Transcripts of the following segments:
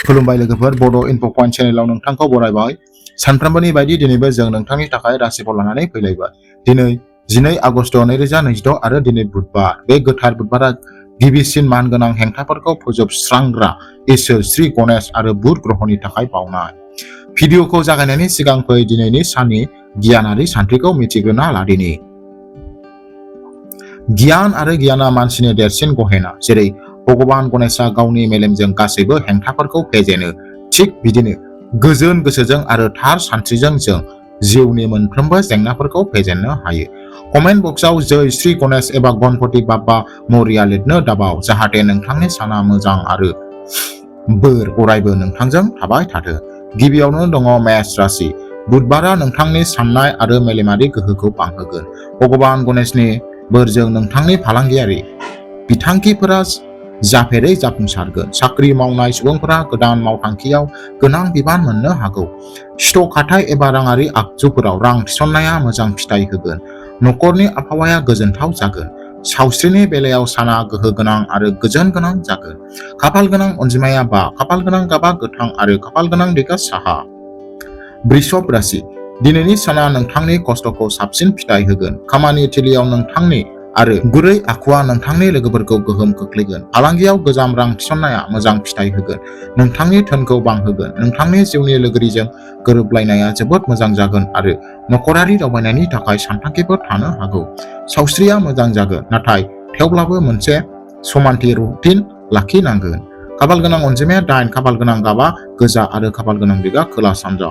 खुलुमबाय लोगोफोर, बड' इनफ' पइन्ट चेनेलाव नोंथांखौ बरायबाय। सानफ्रोमबोनि बायदि दिनैबो जों नोंथांनि थाखाय राशिफल लानानै फैलायबाय। दिनै 12 आगस्ट 2026 आरो दिनै बुधबार। बे गोथार बुधबारा गिबिसिन मानगोनां हेंथाफोरखौ फोजोबस्रांग्रा इसोर श्री गणेश आरो बुध ग्रहनि थाखाय बावनाय। भिडिअखौ जागायनायनि सिगां फै दिनैनि साननि गियानारि सानथ्रिखौ मिथिग्रोना लादिनि। गियान आरो गियाना मानसिनि देरसिन गहेना। जेरै भगवान गणेशआ गावनि मेलेमजों गासैबो हेंथाफोरखौ फेजेनो, थिग बिदिनो गोजोन गोसोजों आरो थार सानस्रिजों जों जिउनि मोनफ्रोमबो जेंनाफोरखौ फेजेननो हायो। कमेन्ट बक्सआव जय श्री गणेश एबा गणपति बाप्पा मौर्या लिरनो दाबाव, जाहाथे नोंथांनि साना मोजां आरो बोर अरायबो नोंथांजों थाबाय थाथों। गिबियावनो दङ मेष राशि। बुधबारा नोंथांनि साननाय आरो मेलेमारि गोहोखौ बांहोगोन। भगवान गणेशनि बोरजों नोंथांनि फालांगियारि बिथांखिफोरा जाफेरै जाफुंसारगोन। साख्रि मावनाय सुबुंफोरा गोदान मावथांखियाव गोनां बिबान मोननो हागौ। स्टक हाथाइ एबा राङारि आगजुफोराव रां थिसननाया मोजां फिथाय होगोन। न'खरनि आबहावाया गोजोनथाव जागोन। सावस्रिनि बेलायाव साना गोहो गोनां आरो गोजोन गोनां जागोन। खाफाल गोनां अनजिमाया 5, खाफाल गोनां गाबा गोथां आरो खाफाल गोनां दिगा साहा। वृषभ राशि। दिनैनि साना नोंथांनि खस्थ'खौ साबसिन फिथाय होगोन। खामानि थिलियाव नोंथांनि आरो गुरै आखुआ नोंथांनि लोगोफोरखौ गोहोम खोख्लैगोन। फालांगियाव गोजाम रां थिसननाया मोजां फिथाय होगोन। नोंथांनि धोनखौ बांहोगोन। नोंथांनि जिउनि लोगोरिजों गोरोबलायनाया जोबोद मोजां जागोन आरो नखरारि दावबायनायनि थाखाय सानथांखिफोर थानो हागौ। सावस्रिया मोजां जागोन, नाथाय थेवब्लाबो मोनसे समानथि रुटिन लाखिनांगोन। खाफाल गोनां अनजिमाया 8, खाफाल गोनां गाबा गोजा आरो खाफाल गोनां दिगा खोला सानजा।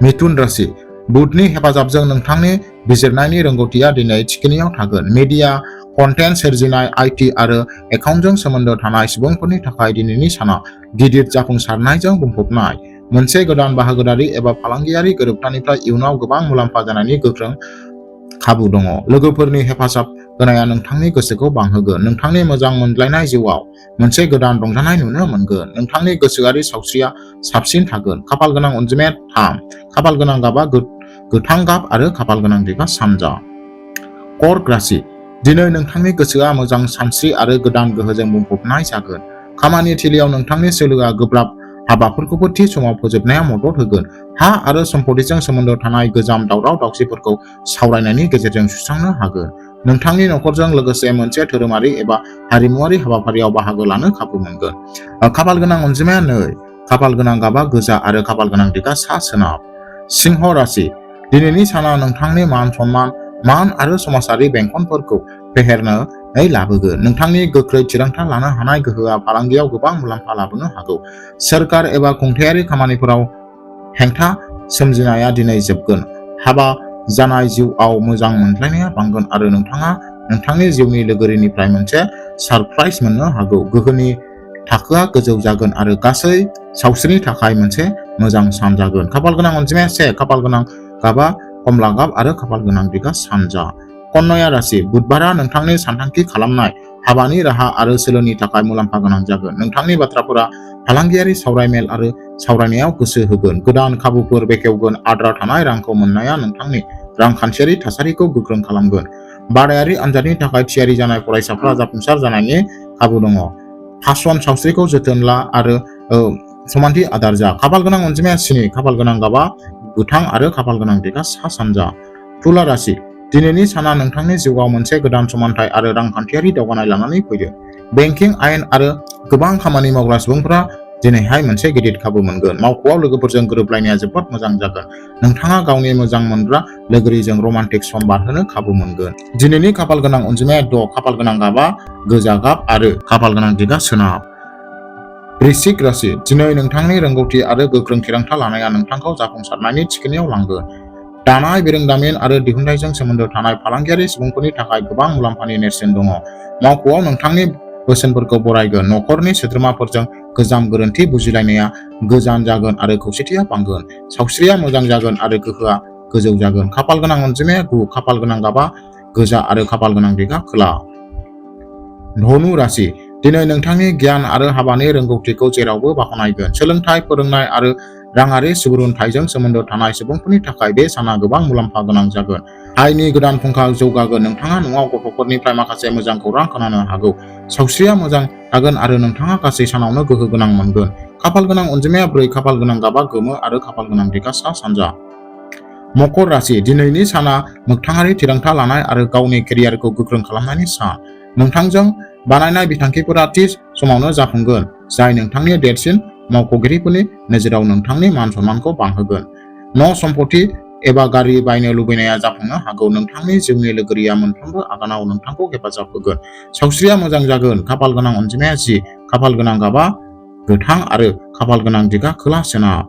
मिथुन राशि। बुधनि हेफाजाबजों नोंथांनि बिजिरनायनि रोंगौथिया दिनै थिखिनियाव थागोन। मिडिया, कन्टेन्ट सोरजिनाय, आईटी आरो एकाउन्टजों सोमोन्दो थानाय सुबुंफोरनि थाखाय दिनैनि साना गिदिर जाफुंसारनायजों बुंफबनाय। मोनसे गोदान बाहागोदारि एबा फालांगियारि गोरोबथानिफ्राय इयुनाव गोबां मुलाम्फा जानायनि गोख्रों खाबु दङ। लोगोफोरनि हेफाजाब होनाया नोंथांनि गोसोखौ बांहोगोन। नोंथांनि मोजां मोनलायनाय जिउआव मोनसे गोदान रंजानाय नुनो मोनगोन। नोंथांनि गोसोआरि सावस्रिया साबसिन थागोन। खाफाल गोनां अनजिमाया 3, खाफाल गोनां गाबा गोथां गाब आरो खाफाल गोनां दिगा सानजा। कर्क राशि। दिनै नोंथांनि गोसोआ मोजां सानस्रि आरो गोदान गोहोजों बुंफबनाय जागोन। खामानि थिलियाव नोंथांनि सोलोआ गोब्राब हाबाफोरखौबो थि समाव फोजोबनायाव मदद होगोन। हा आरो सम्पथिजों सोमोन्दो थानाय गोजाम दावराव दावसिफोरखौ सावरायनायनि गेजेरजों सुस्रांनो हागोन। नोंथांनि नखरजों लोगोसे मोनसे धोरोमारि एबा हारिमुआरि हाबाफारियाव बाहागो लानो खाबु मोनगोन। खाफाल गोनां अनजिमाया 2, खाफाल गोनां गाबा गोजा आरो खाफाल गोनां दिगा सा सोनाब। सिंह राशि। दिनैनि साना नोंथांनि मान आरो समाजारि बेंखनफोरखौ फेहेरनानै लाबोगोन। नोंथांनि गोख्रै थिरांथा लानो हानाय गोहोआ फालांगियाव गोबां मुलाम्फा लाबोनो हागौ। सोरखार एबा खुंथायारि खामानिफोराव हेंथा सोमजिनाया दिनै जोबगोन। हाबा जानाय जिउआव मोजां मोनलायनाया बांगोन आरो नोंथाङा नोंथांनि जिउनि लोगोरिनिफ्राय मोनसे सारप्राइज मोननो हागौ। गोहोनि थाखोआ गोजौ जागोन आरो गासै सावस्रिनि थाखाय मोनसे मोजां सान जागोन। खाफाल गोनां अनजिमाया 1, खाफाल गोनां गाबा कमला गाब आरो खाफाल गोनां दिगा सानजा। कन्या राशि। बुधबारा नोंथांनि सानथांखि खालामनाय हाबानि राहा आरो सोलोनि थाखाय मुलाम्फा गोनां जागोन। नोंथांनि बाथ्राफोरा फालांगियारि सावरायमेल आरो सावरायनायाव गोसो होगोन। गोदान खाबुफोर बेखेवगोन। आद्रा थानाय रांखौ मोननाया नोंथांनि रांखान्थियारि थासारिखौ गोख्रों खालामगोन। बादायारि आनजादनि थाखाय थियारि जानाय फरायसाफ्रा जाफुंसार जानायनि खाबु दङ। फासन सावस्रिखौ जोथोन ला आरो समानथि आदार जा। खाफाल गोनां अनजिमाया 7, खाफाल गोनां गाबा गोथां आरो खाफाल गोनां दिगा सा सानजा। तुला राशि। दिनैनि साना नोंथांनि जिउआव मोनसे गोदान समानथाय आरो रांखान्थियारि दावगानाय लानानै फैदों। बेंकिं, आयेन आरो गोबां खामानि मावग्रा सुबुंफोरा दिनैहाय मोनसे गिदिर खाबु मोनगोन। मावख'आव लोगोफोरजों गोरोबलायनाया जोबोद मोजां जागोन। नोंथाङा गावनि मोजां मोनग्रा लोगोरिजों रमान्टिक सम बारहोनो खाबु मोनगोन। दिनैनि खाफाल गोनां अनजिमाया 6, खाफाल गोनां गाबा गोजा गाब आरो खाफाल गोनां दिगा सोनाब। वृश्चिक राशि। दिनै नोंथांनि रोंगौथि आरो गोख्रों थिरांथा लानाया नोंथांखौ जाफुंसारनायनि थिखिनियाव लांगोन। दानाय बिरोंदामिन आरो दिहुनथायजों सोमोन्दो थानाय फालांगियारि सुबुंफोरनि थाखाय गोबां मुलाम्फानि नेरसोन दङ। मावख'आव नोंथांनि बोसोनफोरखौ बरायगोन। नखरनि सोद्रोमाफोरजों गोजाम गोरोन्थि बुजिलायनाया गोजान जागोन आरो खौसेथिया बांगोन। सावस्रिया मोजां जागोन आरो गोहोआ गोजौ जागोन। खाफाल गोनां अनजिमाया 9, खाफाल गोनां गाबा गोजा आरो खाफाल गोनां दिगा खोला। धनु राशि। दिनै नोंथांनि गियान आरो हाबानि रोंगौथिखौ जेरावबो बाख्नायगोन। सोलोंथाइ, फोरोंनाय आरो राङारि सुबुरुनथाइजों सोमोन्दो थानाय सुबुंफोरनि थाखाय बे साना गोबां मुलाम्फा गोनां जागोन। आयनि गोदान फुंखा जौगागोन। नोंथाङा न'आव गथ'फोरनिफ्राय माखासे मोजां खौरां खोनानो हागौ। सावस्रिया मोजां थागोन आरो नोंथाङा गासै सानावनो गोहो गोनां मोनगोन। खाफाल गोनां अनजिमाया 4, खाफाल गोनां गाबा गोमो आरो खाफाल गोनां दिगा सा सानजा। मकर राशि, दिनैनि साना मोगथाङारि थिरांथा लानाय आरो गावनि केरियारखौ गोख्रों खालामनायनि सान। नोंथांजों बानायनाय बिथांखिफोरा थि समावनो जाफुंगोन, जाय नोंथांनि देरसिन मावख'गिरिफोरनि नोजोराव नोंथांनि मान-सन्मानखौ बांहोगोन। न', सम्पथि एबा गारि बायनो लुबैनाया जाफुंनो हागौ। नोंथांनि जिउनि लोगोरिया मोनफ्रोमबो आगानाव नोंथांखौ हेफाजाब होगोन। सावस्रिया मोजां जागोन। खाफाल गोनां अनजिमाया 10, खाफाल गोनां गाबा गोथां आरो खाफाल गोनां दिगा खोला-सोनाब।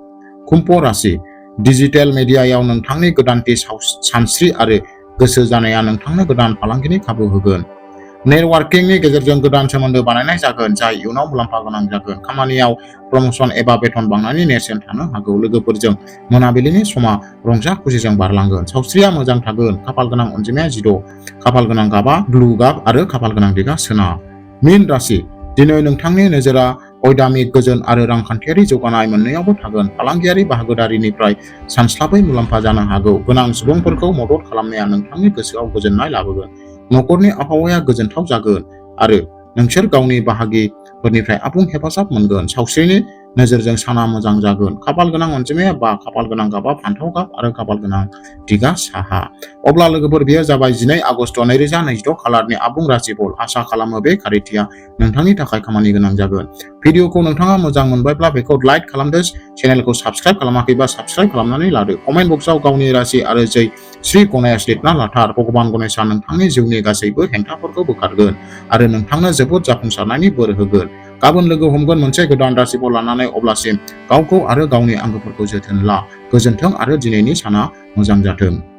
कुम्भ राशि, डिजिटेल मिडियायाव नोंथांनि गोदानथि सानस्रि आरो गोसो जानाया नोंथांनो गोदान फालांगिनि खाबु होगोन। नेटवर्किंनि गेजेरजों गोदान सोमोन्दो बानायनाय जागोन, जाय इयुनाव मुलाम्फा गोनां जागोन। खामानियाव प्रम'सन एबा बेथन बांनायनि नेरसोन थानो हागौ। लोगोफोरजों मोनाबिलिनि समा रंजा-खुसिजों बारलांगोन। सावस्रिया मोजां थागोन। खाफाल गोनां अनजिमाया 16, खाफाल गोनां गाबा ब्लु गाब आरो खाफाल गोनां दिगा सोनाब। मीन राशि, दिनै नोंथांनि नोजोरा अयदामिक गोजोन आरो रांखान्थियारि जौगानाय मोन्नैयावबो थागोन। फालांगियारि बाहागोदारिनिफ्राय सानस्लाबै मुलाम्फा जानो हागौ। गोनां सुबुंफोरखौ मदद खालामनाया नोंथांनि गोसोआव गोजोननाय लाबोगोन। नखरनि आबहावाया गोजोनथाव जागोन आरो नोंसोर गावनि बाहागिफोरनिफ्राय आबुं हेफाजाब मोनगोन। सावस्रिनि नोजोरजों साना मोजां जागोन। खाफाल गोनां अनजिमाया 5, खाफाल गोनां गाबा फान्थाव गाब आरो खाफाल गोनां दिगा साहा। अब्ला लोगोफोर, बेयो जाबाय 12 आगस्ट 2026 खालारनि आबुं राशिफल। आसा खालामो बे खारिथिया नोंथांनि थाखाय खामानि गोनां जागोन। भिडिअखौ नोंथाङा मोजां मोनबायब्ला बेखौ लाइक खालामदो। चेनेलखौ साबस्क्राइब खालामाखैबा साबस्क्राइब खालामनानै लादो। कमेन्ट बक्सआव गावनि राशि आरो जै श्री गणेश लिरना लाथार। भगबान गणेशआ नोंथांनि जिउनि गासैबो हेंथाफोरखौ बोखारगोन आरो नोंथांनो जोबोद जाफुंसारनायनि बोर होगोन। गाबोन लोगो हमगोन मोनसे गोदान राशिफल लानानै। अब्लासिम गावखौ आरो गावनि आंगोफोरखौ जोथोन ला। गोजोन्थों आरो दिनैनि साना मोजां जाथों।